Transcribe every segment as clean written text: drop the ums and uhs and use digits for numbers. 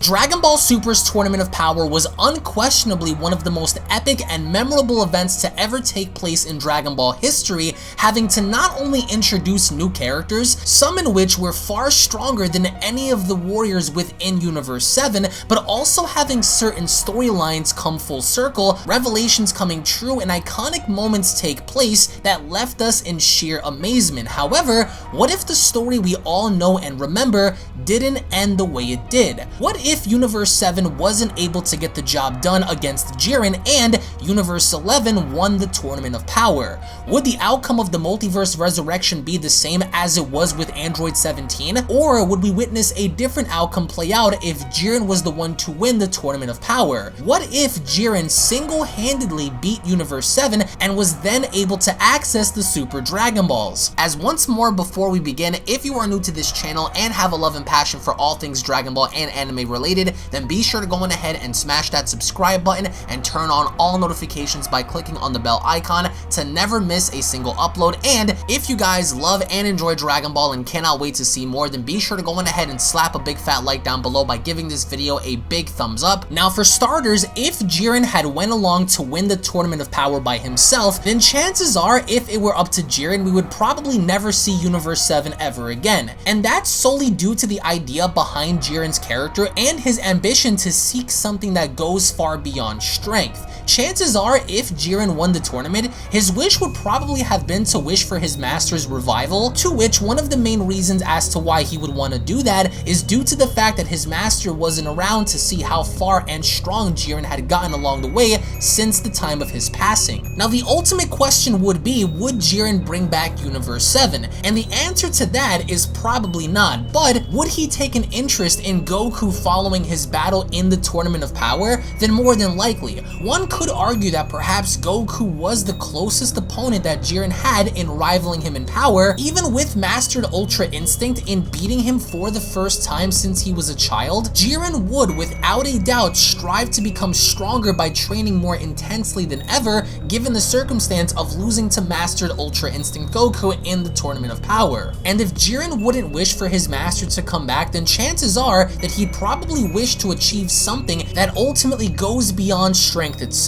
Dragon Ball Super's Tournament of Power was unquestionably one of the most epic and memorable events to ever take place in Dragon Ball history, having to not only introduce new characters, some in which were far stronger than any of the warriors within Universe 7, but also having certain storylines come full circle, revelations coming true, and iconic moments take place that left us in sheer amazement. However, what if the story we all know and remember didn't end the way it did? What if Universe 7 wasn't able to get the job done against Jiren and Universe 11 won the Tournament of Power? Would the outcome of the multiverse resurrection be the same as it was with Android 17? Or would we witness a different outcome play out if Jiren was the one to win the Tournament of Power? What if Jiren single-handedly beat Universe 7 and was then able to access the Super Dragon Balls? As once more before we begin, if you are new to this channel and have a love and passion for all things Dragon Ball and anime related, then be sure to go on ahead and smash that subscribe button and turn on all notifications by clicking on the bell icon to never miss a single upload. And if you guys love and enjoy Dragon Ball and cannot wait to see more, then be sure to go on ahead and slap a big fat like down below by giving this video a big thumbs up. Now for starters, if Jiren had went along to win the Tournament of Power by himself, then chances are if it were up to Jiren, we would probably never see Universe 7 ever again. And that's solely due to the idea behind Jiren's character and his ambition to seek something that goes far beyond strength. Chances are if Jiren won the tournament, his wish would probably have been to wish for his master's revival, to which one of the main reasons as to why he would want to do that is due to the fact that his master wasn't around to see how far and strong Jiren had gotten along the way since the time of his passing. Now the ultimate question would be, would Jiren bring back Universe 7? And the answer to that is probably not, but would he take an interest in Goku following his battle in the Tournament of Power? Then more than likely. One could argue that perhaps Goku was the closest opponent that Jiren had in rivaling him in power, even with mastered Ultra Instinct in beating him for the first time since he was a child. Jiren would without a doubt strive to become stronger by training more intensely than ever, given the circumstance of losing to mastered Ultra Instinct Goku in the Tournament of Power. And if Jiren wouldn't wish for his master to come back, then chances are that he'd probably wish to achieve something that ultimately goes beyond strength itself.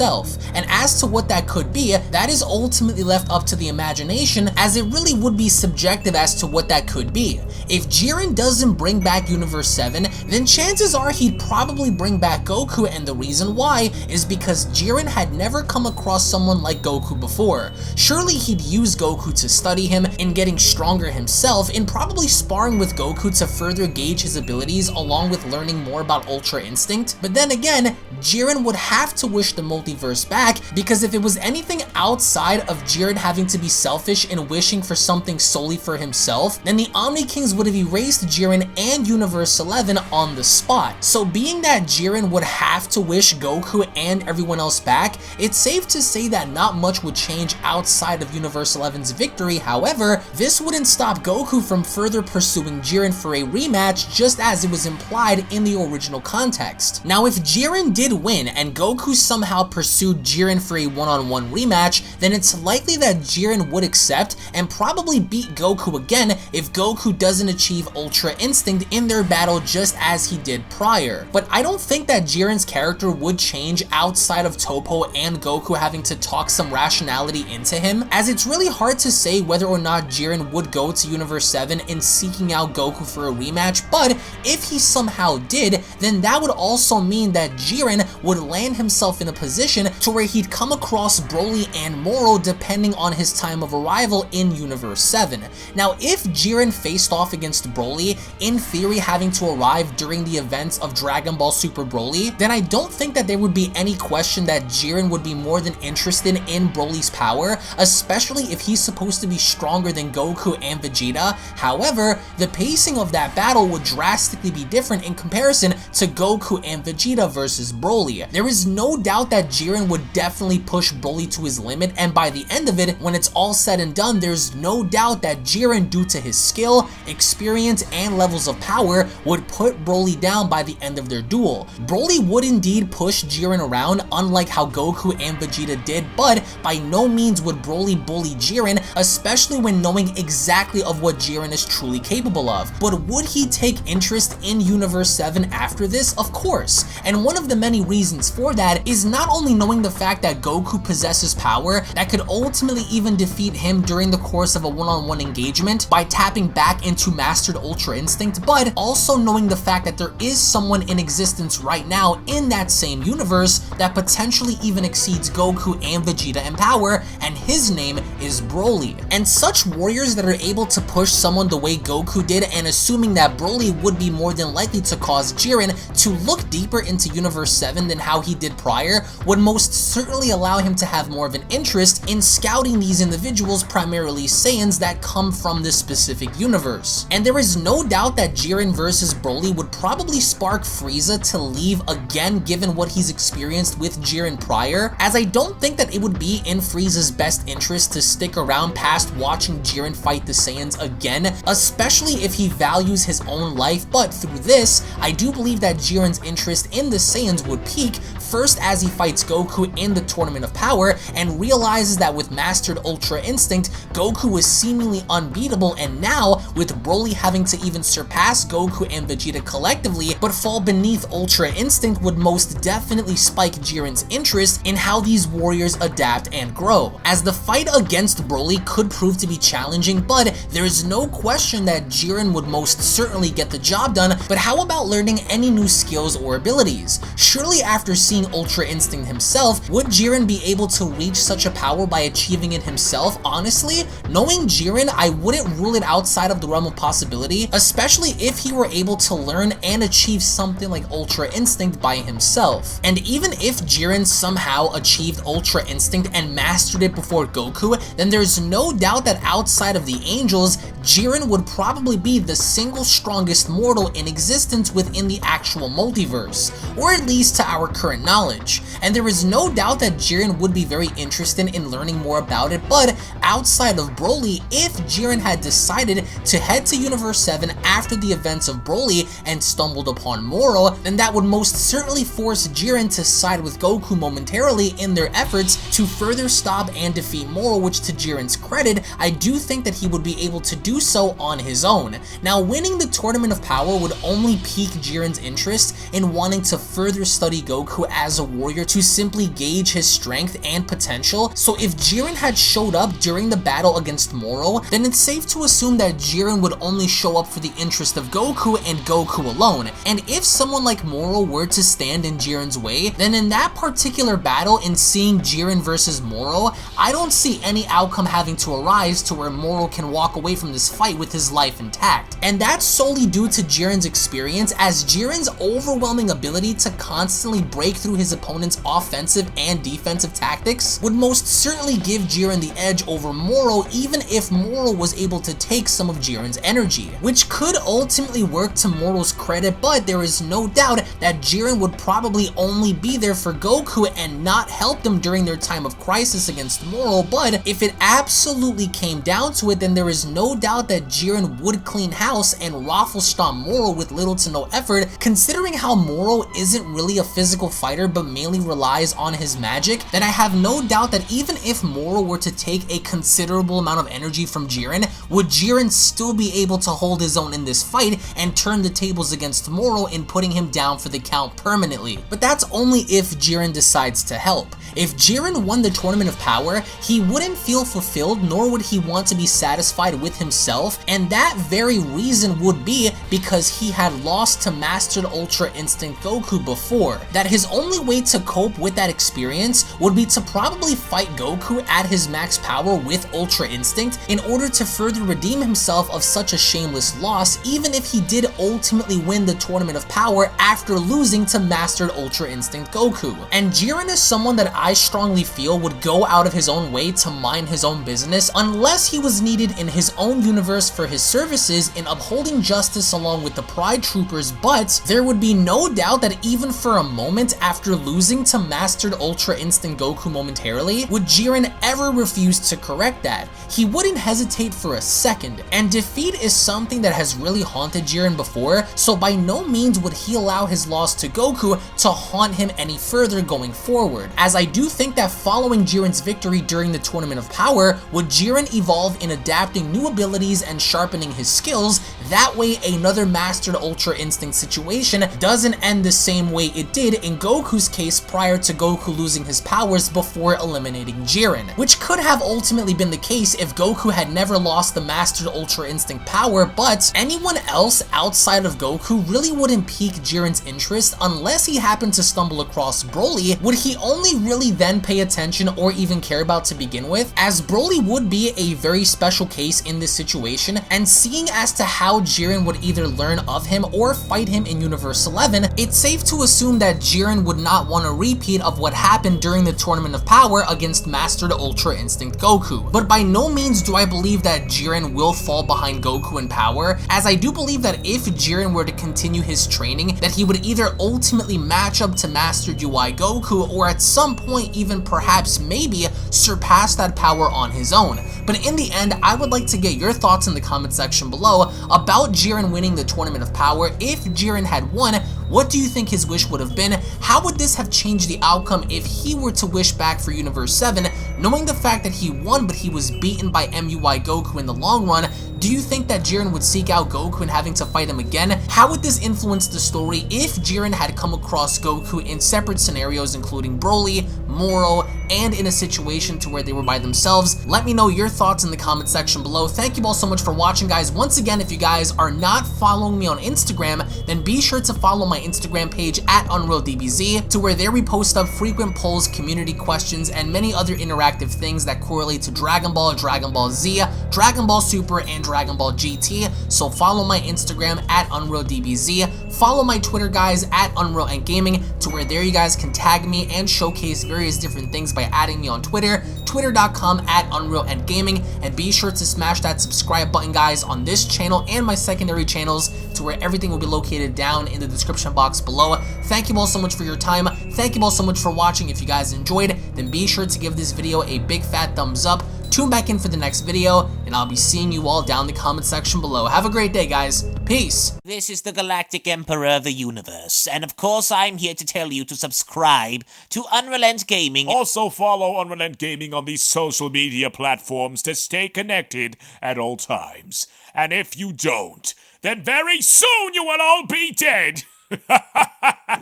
And as to what that could be, that is ultimately left up to the imagination, as it really would be subjective as to what that could be. If Jiren doesn't bring back Universe 7, then chances are he'd probably bring back Goku, and the reason why is because Jiren had never come across someone like Goku before. Surely he'd use Goku to study him, in getting stronger himself, in probably sparring with Goku to further gauge his abilities along with learning more about Ultra Instinct. But then again, Jiren would have to wish the multiverse back, because if it was anything outside of Jiren having to be selfish in wishing for something solely for himself, then the Omni Kings would have erased Jiren and Universe 11 on the spot. So being that Jiren would have to wish Goku and everyone else back, it's safe to say that not much would change outside of Universe 11's victory. However, this wouldn't stop Goku from further pursuing Jiren for a rematch, just as it was implied in the original context. Now if Jiren did win and Goku somehow pursued Jiren for a one-on-one rematch, then it's likely that Jiren would accept and probably beat Goku again if Goku doesn't achieve Ultra Instinct in their battle just as he did prior. But I don't think that Jiren's character would change outside of Toppo and Goku having to talk some rationality into him, as it's really hard to say whether or not Jiren would go to Universe 7 in seeking out Goku for a rematch, but if he somehow did, then that would also mean that Jiren would land himself in a position to where he'd come across Broly and Moro depending on his time of arrival in Universe 7. Now if Jiren faced off against Broly, in theory having to arrive during the events of Dragon Ball Super Broly, then I don't think that there would be any question that Jiren would be more than interested in Broly's power, especially if he's supposed to be stronger than Goku and Vegeta. However, the pacing of that battle would drastically be different in comparison to Goku and Vegeta versus Broly. There is no doubt that Jiren would definitely push Broly to his limit, and by the end of it, when it's all said and done, there's no doubt that Jiren, due to his skill, experience, and levels of power, would put Broly down by the end of their duel. Broly would indeed push Jiren around, unlike how Goku and Vegeta did, but by no means would Broly bully Jiren, especially when knowing exactly of what Jiren is truly capable of. But would he take interest in Universe 7 after this? Of course. And one of the many reasons for that is not only knowing the fact that Goku possesses power that could ultimately even defeat him during the course of a one-on-one engagement by tapping back into Mastered Ultra Instinct, but also knowing the fact that there is someone in existence right now in that same universe that potentially even exceeds Goku and Vegeta in power, and his name is Broly. And such warriors that are able to push someone the way Goku did, and assuming that Broly would be more than likely to cause Jiren to look deeper into Universe 7 than how he did prior, would most certainly allow him to have more of an interest in scouting these individuals, primarily Saiyans, that come from this specific universe. And there is no doubt that Jiren versus Broly would probably spark Frieza to leave again, given what he's experienced with Jiren prior, as I don't think that it would be in Frieza's best interest to stick around past watching Jiren fight the Saiyans again, especially if he values his own life. But through this, I do believe that Jiren's interest in the Saiyans would peak, first as he fights Goku in the Tournament of Power and realizes that with Mastered Ultra Instinct, Goku was seemingly unbeatable, and now with Broly having to even surpass Goku and Vegeta collectively but fall beneath Ultra Instinct would most definitely spike Jiren's interest in how these warriors adapt and grow. As the fight against Broly could prove to be challenging, but there is no question that Jiren would most certainly get the job done. But how about learning any new skills or abilities? Surely after seeing Ultra Instinct himself, would Jiren be able to reach such a power by achieving it himself? Honestly, knowing Jiren, I wouldn't rule it outside of the realm of possibility, especially if he were able to learn and achieve something like Ultra Instinct by himself. And even if Jiren somehow achieved Ultra Instinct and mastered it before Goku, then there's no doubt that outside of the angels, Jiren would probably be the single strongest mortal in existence within the actual multiverse, or at least to our current knowledge. And there is no doubt that Jiren would be very interested in learning more about it, but outside of Broly, if Jiren had decided to head to Universe 7 after the events of Broly and stumbled upon Moro, then that would most certainly force Jiren to side with Goku momentarily in their efforts to further stop and defeat Moro, which to Jiren's credit, I do think that he would be able to do so on his own. Now, winning the Tournament of Power would only pique Jiren's interest in wanting to further study Goku as a warrior to simply gauge his strength and potential. So if Jiren had showed up during the battle against Moro, then it's safe to assume that Jiren would only show up for the interest of Goku and Goku alone. And if someone like Moro were to stand in Jiren's way, then in that particular battle, in seeing Jiren versus Moro, I don't see any outcome having to arise to where Moro can walk away from this fight with his life intact. And that's solely due to Jiren's experience, as Jiren's overwhelming ability to constantly break through his opponent's offensive and defensive tactics would most certainly give Jiren the edge over Moro, even if Moro was able to take some of Jiren's energy, which could ultimately work to Moro's credit. But there is no doubt that Jiren would probably only be there for Goku and not help them during their time of crisis against Moro. But if it absolutely came down to it, then there is no doubt that Jiren would clean house and raffle stomp Moro with little to no effort, considering how Moro isn't really a physical fighter but mainly relies on his magic. Then I have no doubt that even if Moro were to take a considerable amount of energy from Jiren, would Jiren still be able to hold his own in this fight and turn the tables against Moro in putting him down for the count permanently. But that's only if Jiren decides to help. If Jiren won the Tournament of Power, he wouldn't feel fulfilled, nor would he want to be satisfied with himself, and that very reason would be because he had lost to Mastered Ultra Instinct Goku before. That his only way to cope with that experience would be to probably fight Goku at his max power with Ultra Instinct in order to further redeem himself of such a shameless loss, even if he did ultimately win the Tournament of Power after losing to Mastered Ultra Instinct Goku. And Jiren is someone that I strongly feel would go out of his own way to mind his own business unless he was needed in his own universe for his services in upholding justice along with the Pride Troopers, but there would be no doubt that even for a moment after losing to Mastered Ultra Instinct Goku momentarily, would Jiren ever refuse to correct that. He wouldn't hesitate for a second, and defeat is something that has really haunted Jiren before, so by no means would he allow his loss to Goku to haunt him any further going forward, as I do think that following Jiren's victory during the Tournament of Power, would Jiren evolve in adapting new abilities and sharpening his skills. That way another Mastered Ultra Instinct situation doesn't end the same way it did in Goku's case prior to Goku losing his powers before eliminating Jiren, which could have ultimately been the case if Goku had never lost the Mastered Ultra Instinct power, but anyone else outside of Goku really wouldn't pique Jiren's interest unless he happened to stumble across Broly. Would he only really then pay attention or even care about to begin with, as Broly would be a very special case in this situation, and seeing as to how Jiren would either learn of him or fight him in Universe 11, it's safe to assume that Jiren would not want a repeat of what happened during the Tournament of Power against Mastered Ultra Instinct Goku. But by no means do I believe that Jiren will fall behind Goku in power, as I do believe that if Jiren were to continue his training, that he would either ultimately match up to Mastered UI Goku, or at some point even perhaps maybe surpass that power on his own. But in the end, I would like to get your thoughts in the comment section below about Jiren winning the Tournament of Power. If Jiren had won, what do you think his wish would have been? How would this have changed the outcome if he were to wish back for Universe 7, knowing the fact that he won but he was beaten by MUI Goku in the long run? Do you think that Jiren would seek out Goku and having to fight him again? How would this influence the story if Jiren had come across Goku in separate scenarios including Broly, Moro, and in a situation to where they were by themselves? Let me know your thoughts in the comment section below. Thank you all so much for watching, guys. Once again, if you guys are not following me on Instagram, then be sure to follow my Instagram page at UnrealDBZ, to where there we post up frequent polls, community questions, and many other interactive things that correlate to Dragon Ball, Dragon Ball Z, Dragon Ball Super, and Dragon Ball GT. So follow my Instagram at UnrealDBZ. Follow my Twitter, guys, at UnrealEntGaming, to where there you guys can tag me and showcase various different things by adding me on Twitter, twitter.com at UnrealEntGaming, and be sure to smash that subscribe button, guys, on this channel and my secondary channels, to where everything will be located down in the description box below. Thank you all so much for your time. Thank you all so much for watching. If you guys enjoyed, then be sure to give this video a big fat thumbs up. Tune back in for the next video, and I'll be seeing you all down in the comment section below. Have a great day, guys. Peace. This is the Galactic Emperor of the Universe, and of course I'm here to tell you to subscribe to UnrealEntGaming. Also follow UnrealEntGaming on these social media platforms to stay connected at all times. And if you don't, then very soon you will all be dead!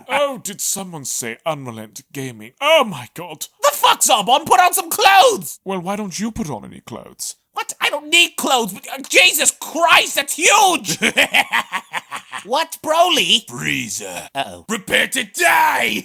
Oh, did someone say UnrealEntGaming? Oh my god. The fuck's up, on? Put on some clothes! Well, why don't you put on any clothes? What? I don't need clothes. Jesus Christ, that's huge! What, Broly? Freezer. Uh-oh. Prepare to die!